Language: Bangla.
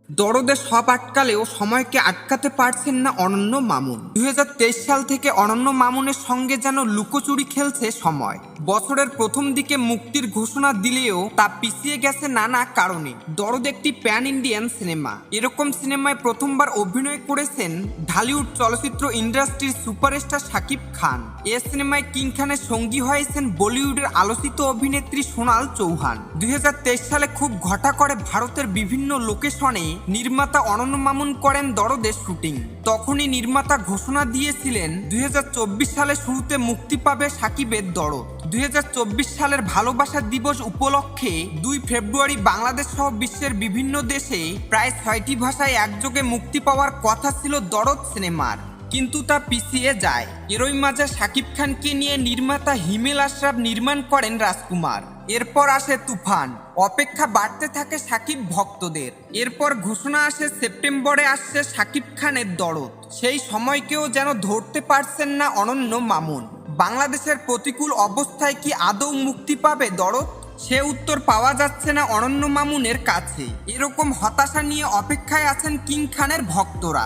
দরদের সব আটকালেও সময়কে আটকাতে পারছেন না অনন্য মামুন। 2023 সাল থেকে অনন্য মামুনের সঙ্গে যেন লুকোচুরি খেলছে সময়। বছরের প্রথম দিকে মুক্তির ঘোষণা দিলেও তা পিছিয়ে গেছে নানা কারণে। দরদ একটি প্যান ইন্ডিয়ান সিনেমা। এরকম সিনেমায় প্রথমবার অভিনয় করেছেন ঢালিউড চলচ্চিত্র ইন্ডাস্ট্রির সুপারস্টার শাকিব খান। এ সিনেমায় কিং খানের সঙ্গী হয়েছেন বলিউডের আলোচিত অভিনেত্রী সোনাল চৌহান। 2023 সালে খুব ঘটা করে ভারতের বিভিন্ন লোকেশনে নির্মাতা অনন্য মামুন করেন দরদের শুটিং। তখনই নির্মাতা ঘোষণা দিয়েছিলেন 2024 সালের শুরুতে মুক্তি পাবে শাকিবের দরদ। 2024 সালের ভালোবাসা দিবস উপলক্ষে 2 ফেব্রুয়ারি বাংলাদেশ সহ বিশ্বের বিভিন্ন দেশে প্রায় 6টি ভাষায় একযোগে মুক্তি পাওয়ার কথা ছিল দরদ সিনেমার, কিন্তু তা পিছিয়ে যায়। এরই মাঝে শাকিব খানকে নিয়ে নির্মাতা হিমেল আশরাফ নির্মাণ করেন রাজকুমার। এরপর আসে তুফান। অপেক্ষা বাড়তে থাকে শাকিব ভক্তদের। এরপর ঘোষণা আসে সেপ্টেম্বরে আসছে শাকিব খানের দরদ। সেই সময়কেও যেন ধরতে পারছেন না অনন্য মামুন। বাংলাদেশের প্রতিকূল অবস্থায় কি আদৌ মুক্তি পাবে দরদ? সে উত্তর পাওয়া যাচ্ছে না অনন্য মামুনের কাছে। এরকম হতাশা নিয়ে অপেক্ষায় আছেন কিং খানের ভক্তরা।